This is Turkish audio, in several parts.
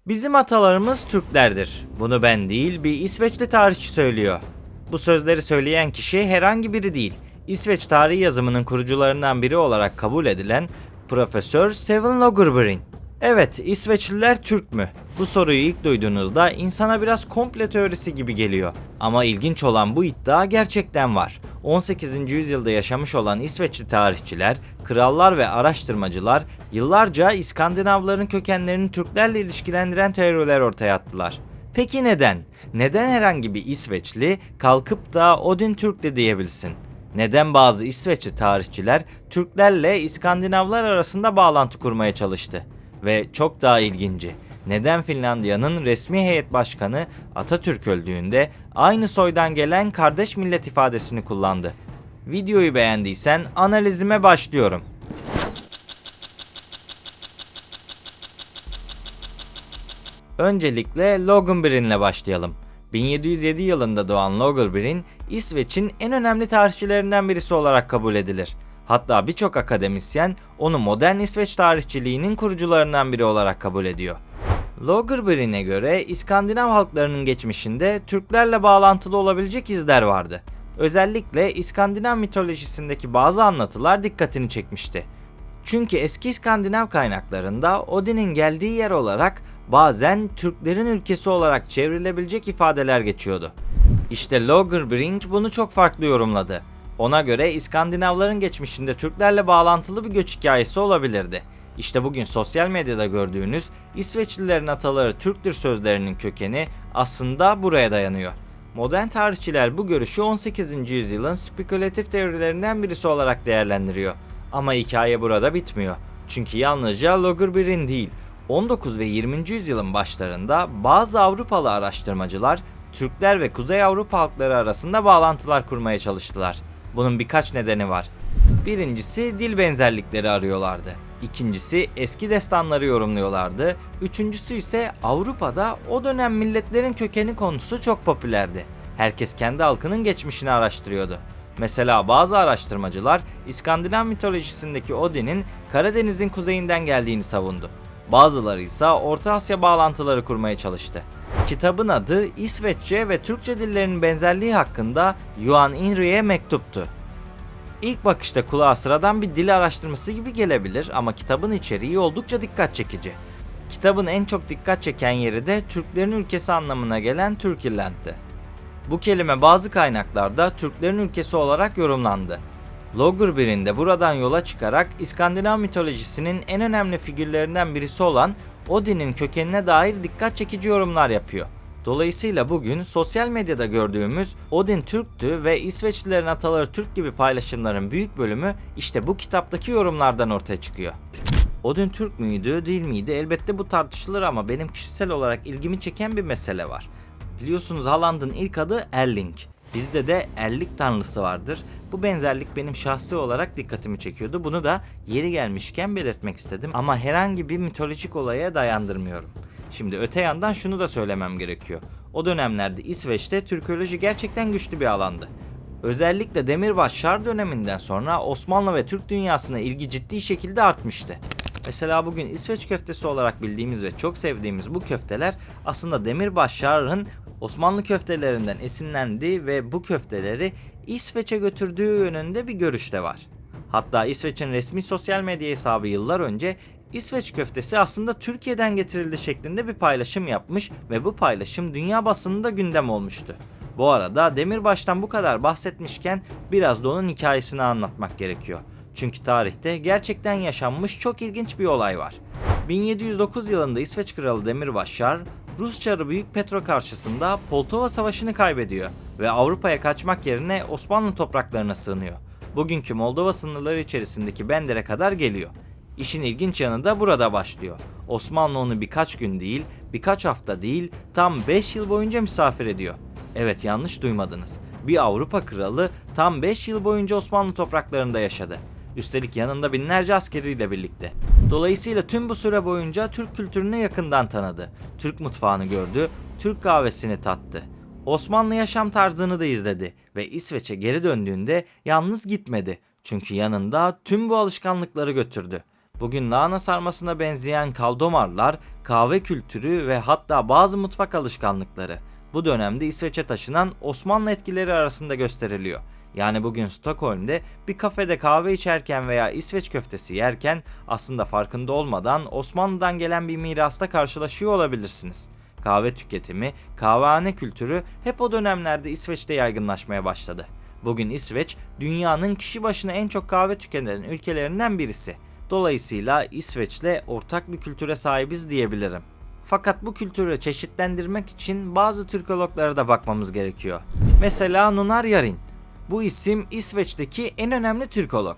Bizim atalarımız Türklerdir. Bunu ben değil, bir İsveçli tarihçi söylüyor. Bu sözleri söyleyen kişi herhangi biri değil. İsveç tarihi yazımının kurucularından biri olarak kabul edilen Profesör Seven Lagerbrink. Evet, İsveçliler Türk mü? Bu soruyu ilk duyduğunuzda insana biraz komple teorisi gibi geliyor. Ama ilginç olan bu iddia gerçekten var. 18. yüzyılda yaşamış olan İsveçli tarihçiler, krallar ve araştırmacılar yıllarca İskandinavların kökenlerini Türklerle ilişkilendiren teoriler ortaya attılar. Peki neden? Neden herhangi bir İsveçli kalkıp da Odin Türk de diyebilsin? Neden bazı İsveçli tarihçiler Türklerle İskandinavlar arasında bağlantı kurmaya çalıştı? Ve çok daha ilginci, neden Finlandiya'nın resmi heyet başkanı Atatürk öldüğünde aynı soydan gelen kardeş millet ifadesini kullandı? Videoyu beğendiysen analizime başlıyorum. Öncelikle Logenbrin'le başlayalım. 1707 yılında doğan Logenbrin, İsveç'in en önemli tarihçilerinden birisi olarak kabul edilir. Hatta birçok akademisyen onu modern İsveç tarihçiliğinin kurucularından biri olarak kabul ediyor. Logenbrin'e göre İskandinav halklarının geçmişinde Türklerle bağlantılı olabilecek izler vardı. Özellikle İskandinav mitolojisindeki bazı anlatılar dikkatini çekmişti. Çünkü eski İskandinav kaynaklarında Odin'in geldiği yer olarak bazen Türklerin ülkesi olarak çevrilebilecek ifadeler geçiyordu. İşte Lagerbrink bunu çok farklı yorumladı. Ona göre İskandinavların geçmişinde Türklerle bağlantılı bir göç hikayesi olabilirdi. İşte bugün sosyal medyada gördüğünüz İsveçlilerin ataları Türktür sözlerinin kökeni aslında buraya dayanıyor. Modern tarihçiler bu görüşü 18. yüzyılın spekülatif teorilerinden birisi olarak değerlendiriyor. Ama hikaye burada bitmiyor. Çünkü yalnızca Lagerbrink değil, 19 ve 20. yüzyılın başlarında bazı Avrupalı araştırmacılar Türkler ve Kuzey Avrupa halkları arasında bağlantılar kurmaya çalıştılar. Bunun birkaç nedeni var. Birincisi dil benzerlikleri arıyorlardı. İkincisi eski destanları yorumluyorlardı. Üçüncüsü ise Avrupa'da o dönem milletlerin kökeni konusu çok popülerdi. Herkes kendi halkının geçmişini araştırıyordu. Mesela bazı araştırmacılar İskandinav mitolojisindeki Odin'in Karadeniz'in kuzeyinden geldiğini savundu. Bazıları ise Orta Asya bağlantıları kurmaya çalıştı. Kitabın adı İsveççe ve Türkçe dillerinin benzerliği hakkında Johan Inri'ye mektuptu. İlk bakışta kulağa sıradan bir dil araştırması gibi gelebilir ama kitabın içeriği oldukça dikkat çekici. Kitabın en çok dikkat çeken yeri de Türklerin ülkesi anlamına gelen Türkirland'dı. Bu kelime bazı kaynaklarda Türklerin ülkesi olarak yorumlandı. Lagerbrink de buradan yola çıkarak İskandinav mitolojisinin en önemli figürlerinden birisi olan Odin'in kökenine dair dikkat çekici yorumlar yapıyor. Dolayısıyla bugün sosyal medyada gördüğümüz Odin Türktü ve İsveçlilerin ataları Türk gibi paylaşımların büyük bölümü işte bu kitaptaki yorumlardan ortaya çıkıyor. Odin Türk müydü, değil miydi? Elbette bu tartışılır ama benim kişisel olarak ilgimi çeken bir mesele var. Biliyorsunuz Haaland'ın ilk adı Erling. Bizde de erlik tanrısı vardır. Bu benzerlik benim şahsi olarak dikkatimi çekiyordu. Bunu da yeri gelmişken belirtmek istedim ama herhangi bir mitolojik olaya dayandırmıyorum. Şimdi öte yandan şunu da söylemem gerekiyor. O dönemlerde İsveç'te Türkoloji gerçekten güçlü bir alandı. Özellikle Demirbaş Şar döneminden sonra Osmanlı ve Türk dünyasına ilgi ciddi şekilde artmıştı. Mesela bugün İsveç köftesi olarak bildiğimiz ve çok sevdiğimiz bu köfteler aslında Demirbaş Şar'ın Osmanlı köftelerinden esinlendiği ve bu köfteleri İsveç'e götürdüğü yönünde bir görüş de var. Hatta İsveç'in resmi sosyal medya hesabı yıllar önce İsveç köftesi aslında Türkiye'den getirildi şeklinde bir paylaşım yapmış ve bu paylaşım dünya basınında gündem olmuştu. Bu arada Demirbaş'tan bu kadar bahsetmişken biraz da onun hikayesini anlatmak gerekiyor. Çünkü tarihte gerçekten yaşanmış çok ilginç bir olay var. 1709 yılında İsveç Kralı Demirbaş Şar, Rus Çarı Büyük Petro karşısında Poltava Savaşı'nı kaybediyor ve Avrupa'ya kaçmak yerine Osmanlı topraklarına sığınıyor. Bugünkü Moldova sınırları içerisindeki Bender'e kadar geliyor. İşin ilginç yanı da burada başlıyor. Osmanlı onu birkaç gün değil, birkaç hafta değil, tam 5 yıl boyunca misafir ediyor. Evet, yanlış duymadınız. Bir Avrupa kralı tam 5 yıl boyunca Osmanlı topraklarında yaşadı. Üstelik yanında binlerce askeriyle birlikte. Dolayısıyla tüm bu süre boyunca Türk kültürünü yakından tanıdı. Türk mutfağını gördü, Türk kahvesini tattı. Osmanlı yaşam tarzını da izledi ve İsveç'e geri döndüğünde yalnız gitmedi. Çünkü yanında tüm bu alışkanlıkları götürdü. Bugün lahana sarmasına benzeyen kaldomarlar, kahve kültürü ve hatta bazı mutfak alışkanlıkları bu dönemde İsveç'e taşınan Osmanlı etkileri arasında gösteriliyor. Yani bugün Stockholm'de bir kafede kahve içerken veya İsveç köftesi yerken aslında farkında olmadan Osmanlı'dan gelen bir mirasla karşılaşıyor olabilirsiniz. Kahve tüketimi, kahvehane kültürü hep o dönemlerde İsveç'te yaygınlaşmaya başladı. Bugün İsveç, dünyanın kişi başına en çok kahve tüketen ülkelerinden birisi. Dolayısıyla İsveç'le ortak bir kültüre sahibiz diyebilirim. Fakat bu kültürü çeşitlendirmek için bazı Türkologlara da bakmamız gerekiyor. Mesela Nunar Yarin. Bu isim İsveç'teki en önemli Türkolog.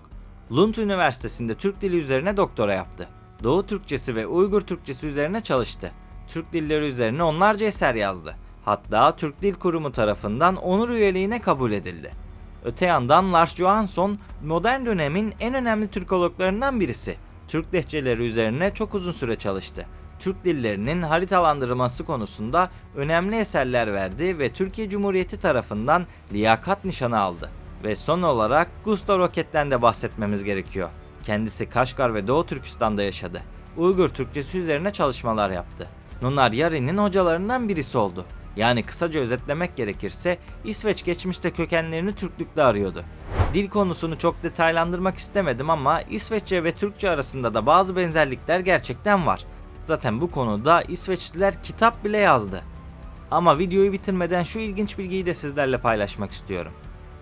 Lund Üniversitesi'nde Türk dili üzerine doktora yaptı. Doğu Türkçesi ve Uygur Türkçesi üzerine çalıştı. Türk dilleri üzerine onlarca eser yazdı. Hatta Türk Dil Kurumu tarafından onur üyeliğine kabul edildi. Öte yandan Lars Johansson modern dönemin en önemli Türkologlarından birisi. Türk lehçeleri üzerine çok uzun süre çalıştı. Türk dillerinin haritalandırılması konusunda önemli eserler verdi ve Türkiye Cumhuriyeti tarafından liyakat nişanı aldı. Ve son olarak Gustav Roket'ten de bahsetmemiz gerekiyor. Kendisi Kaşgar ve Doğu Türkistan'da yaşadı. Uygur Türkçesi üzerine çalışmalar yaptı. Nunar Yarin'in hocalarından birisi oldu. Yani kısaca özetlemek gerekirse İsveç geçmişte kökenlerini Türklükte arıyordu. Dil konusunu çok detaylandırmak istemedim ama İsveççe ve Türkçe arasında da bazı benzerlikler gerçekten var. Zaten bu konuda İsveçliler kitap bile yazdı. Ama videoyu bitirmeden şu ilginç bilgiyi de sizlerle paylaşmak istiyorum.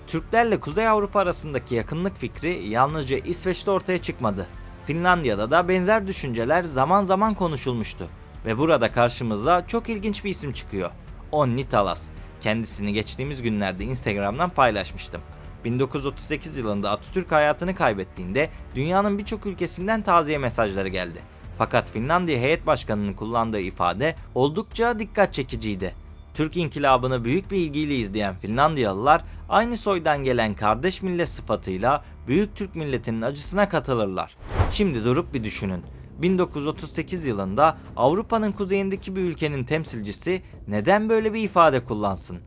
Türklerle Kuzey Avrupa arasındaki yakınlık fikri yalnızca İsveç'te ortaya çıkmadı. Finlandiya'da da benzer düşünceler zaman zaman konuşulmuştu. Ve burada karşımıza çok ilginç bir isim çıkıyor. Onni Talas. Kendisini geçtiğimiz günlerde Instagram'dan paylaşmıştım. 1938 yılında Atatürk hayatını kaybettiğinde dünyanın birçok ülkesinden taziye mesajları geldi. Fakat Finlandiya Heyet Başkanı'nın kullandığı ifade oldukça dikkat çekiciydi. Türk İnkılabı'nı büyük bir ilgiyle izleyen Finlandiyalılar aynı soydan gelen kardeş millet sıfatıyla Büyük Türk milletinin acısına katılırlar. Şimdi durup bir düşünün. 1938 yılında Avrupa'nın kuzeyindeki bir ülkenin temsilcisi neden böyle bir ifade kullansın?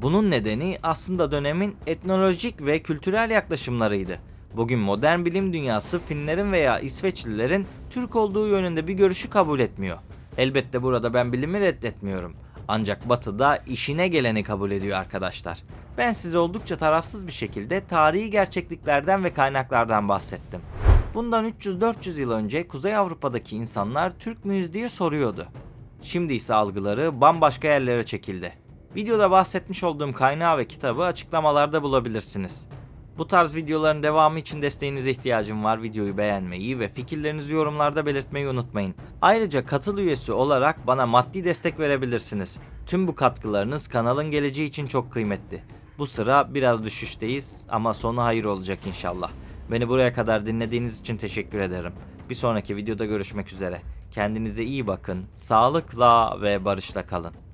Bunun nedeni aslında dönemin etnolojik ve kültürel yaklaşımlarıydı. Bugün modern bilim dünyası Finlerin veya İsveçlilerin Türk olduğu yönünde bir görüşü kabul etmiyor. Elbette burada ben bilimi reddetmiyorum. Ancak Batı'da işine geleni kabul ediyor arkadaşlar. Ben size oldukça tarafsız bir şekilde tarihi gerçekliklerden ve kaynaklardan bahsettim. Bundan 300-400 yıl önce Kuzey Avrupa'daki insanlar Türk müyüz diye soruyordu. Şimdi ise algıları bambaşka yerlere çekildi. Videoda bahsetmiş olduğum kaynağı ve kitabı açıklamalarda bulabilirsiniz. Bu tarz videoların devamı için desteğinize ihtiyacım var. Videoyu beğenmeyi ve fikirlerinizi yorumlarda belirtmeyi unutmayın. Ayrıca katıl üyesi olarak bana maddi destek verebilirsiniz. Tüm bu katkılarınız kanalın geleceği için çok kıymetli. Bu sıra biraz düşüşteyiz ama sonu hayır olacak inşallah. Beni buraya kadar dinlediğiniz için teşekkür ederim. Bir sonraki videoda görüşmek üzere. Kendinize iyi bakın, sağlıkla ve barışla kalın.